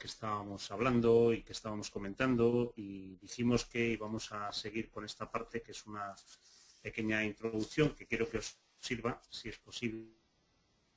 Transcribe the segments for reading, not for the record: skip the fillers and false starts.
que estábamos hablando y que estábamos comentando, y dijimos que íbamos a seguir con esta parte, que es una pequeña introducción que quiero que os sirva, si es posible,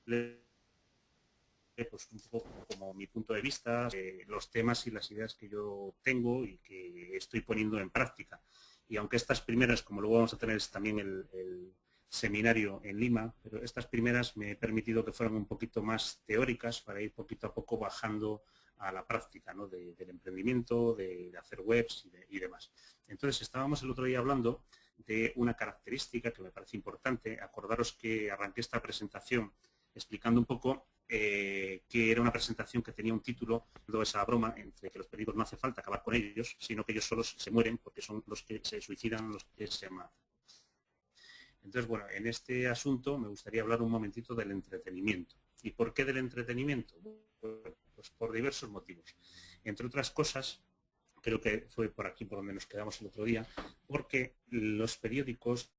pues un poco como mi punto de vista, los temas y las ideas que yo tengo y que estoy poniendo en práctica. Y aunque estas primeras, como luego vamos a tener también el seminario en Lima, pero estas primeras me he permitido que fueran un poquito más teóricas para ir poquito a poco bajando a la práctica, ¿no? Del emprendimiento, de hacer webs y demás. Entonces estábamos el otro día hablando de una característica que me parece importante. Acordaros que arranqué esta presentación explicando un poco que era una presentación que tenía un título, toda esa broma entre que los periódicos no hace falta acabar con ellos, sino que ellos solos se mueren porque son los que se suicidan, los que se matan. Entonces, bueno, en este asunto me gustaría hablar un momentito del entretenimiento. ¿Y por qué del entretenimiento? Pues por diversos motivos. Entre otras cosas, creo que fue por aquí por donde nos quedamos el otro día, porque los periódicos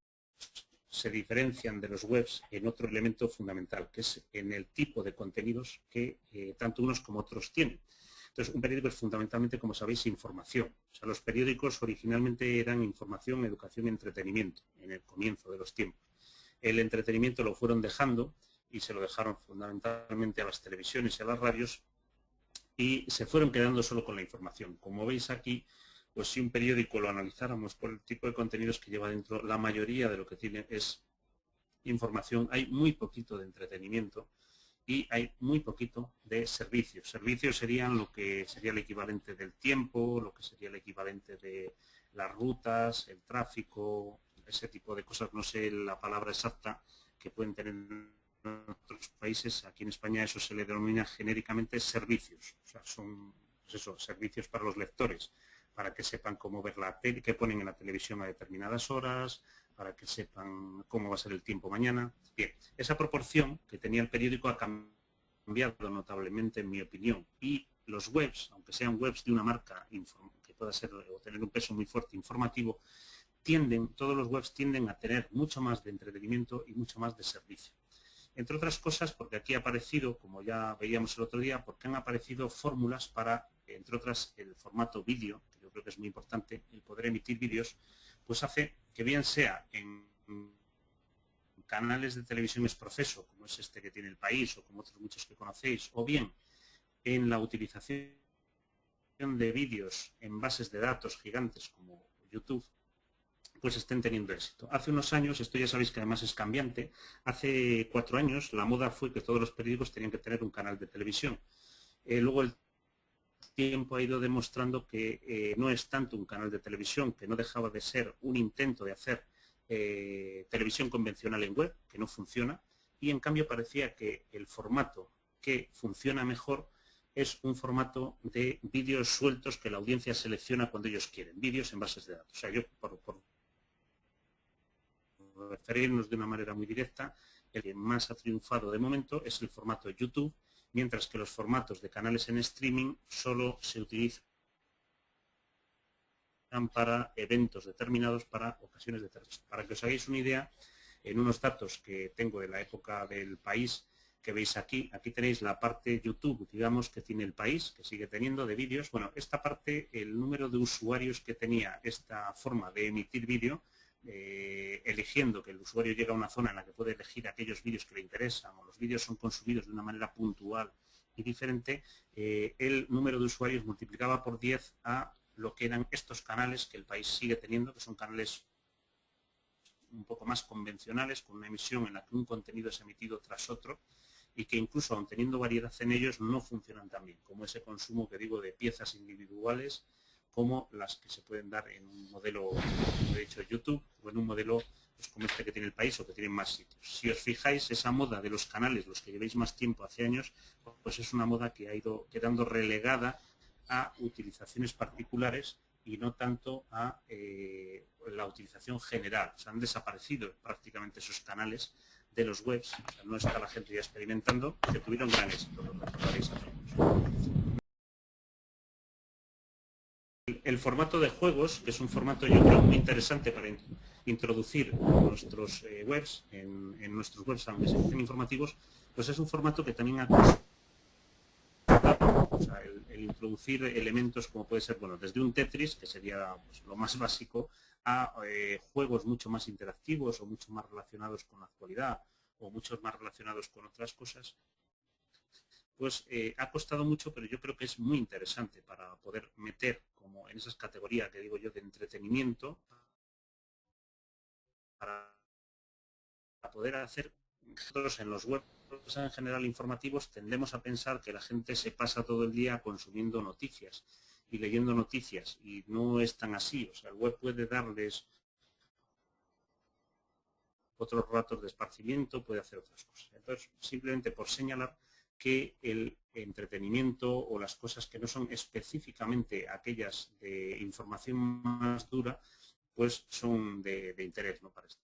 se diferencian de los webs en otro elemento fundamental, que es en el tipo de contenidos que tanto unos como otros tienen. Entonces, un periódico es fundamentalmente, como sabéis, información. O sea, los periódicos originalmente eran información, educación y entretenimiento en el comienzo de los tiempos. El entretenimiento lo fueron dejando y se lo dejaron fundamentalmente a las televisiones y a las radios y se fueron quedando solo con la información. Como veis aquí, pues si un periódico lo analizáramos por el tipo de contenidos que lleva dentro, la mayoría de lo que tiene es información, hay muy poquito de entretenimiento y hay muy poquito de servicios. Servicios serían lo que sería el equivalente del tiempo, lo que sería el equivalente de las rutas, el tráfico, ese tipo de cosas, no sé la palabra exacta que pueden tener en otros países. Aquí en España eso se le denomina genéricamente servicios, o sea, son pues eso, servicios para los lectores, para que sepan cómo ver la tele, qué ponen en la televisión a determinadas horas, para que sepan cómo va a ser el tiempo mañana. Bien, esa proporción que tenía el periódico ha cambiado notablemente, en mi opinión, y los webs, aunque sean webs de una marca que pueda ser o tener un peso muy fuerte informativo, todos los webs tienden a tener mucho más de entretenimiento y mucho más de servicio. Entre otras cosas, porque aquí ha aparecido, como ya veíamos el otro día, porque han aparecido fórmulas para, entre otras, el formato vídeo, que yo creo que es muy importante, el poder emitir vídeos, pues hace que bien sea en canales de televisión exprofeso, como es este que tiene El País o como otros muchos que conocéis, o bien en la utilización de vídeos en bases de datos gigantes como YouTube, pues estén teniendo éxito. Hace unos años, esto ya sabéis que además es cambiante, hace 4 años la moda fue que todos los periódicos tenían que tener un canal de televisión. Luego el tiempo ha ido demostrando que no es tanto un canal de televisión, que no dejaba de ser un intento de hacer televisión convencional en web, que no funciona, y en cambio parecía que el formato que funciona mejor es un formato de vídeos sueltos que la audiencia selecciona cuando ellos quieren, vídeos en bases de datos. O sea, yo por referirnos de una manera muy directa, el que más ha triunfado de momento es el formato YouTube, mientras que los formatos de canales en streaming solo se utilizan para eventos determinados, para ocasiones determinadas. Para que os hagáis una idea, en unos datos que tengo de la época del País, que veis aquí, aquí tenéis la parte YouTube, digamos, que tiene El País, que sigue teniendo de vídeos. Bueno, esta parte, el número de usuarios que tenía esta forma de emitir vídeo, eligiendo que el usuario llega a una zona en la que puede elegir aquellos vídeos que le interesan o los vídeos son consumidos de una manera puntual y diferente, el número de usuarios multiplicaba por 10 a lo que eran estos canales que El País sigue teniendo, que son canales un poco más convencionales, con una emisión en la que un contenido es emitido tras otro y que incluso, aun teniendo variedad en ellos, no funcionan tan bien, como ese consumo que digo de piezas individuales, como las que se pueden dar en un modelo, como he dicho, YouTube, o en un modelo pues, como este que tiene El País o que tienen más sitios. Si os fijáis, esa moda de los canales, los que llevéis más tiempo, hace años, pues es una moda que ha ido quedando relegada a utilizaciones particulares y no tanto a la utilización general. O sea, han desaparecido prácticamente esos canales de los webs, o sea, no está la gente ya experimentando, que tuvieron gran éxito, lo recordaréis a todos. El formato de juegos, que es un formato yo creo muy interesante para introducir nuestros webs, en nuestros webs, aunque se dicen informativos, pues es un formato que también ha... O sea, el introducir elementos como puede ser, bueno, desde un Tetris, que sería pues, lo más básico, a juegos mucho más interactivos o mucho más relacionados con la actualidad o muchos más relacionados con otras cosas, pues ha costado mucho, pero yo creo que es muy interesante para poder meter como en esas categorías que digo yo de entretenimiento, para poder hacer. Nosotros en los webs en general informativos tendemos a pensar que la gente se pasa todo el día consumiendo noticias y leyendo noticias, y no es tan así. O sea, el web puede darles otros ratos de esparcimiento, puede hacer otras cosas. Entonces, simplemente por señalar que el entretenimiento o las cosas que no son específicamente aquellas de información más dura, pues son de interés, ¿no? Para esto.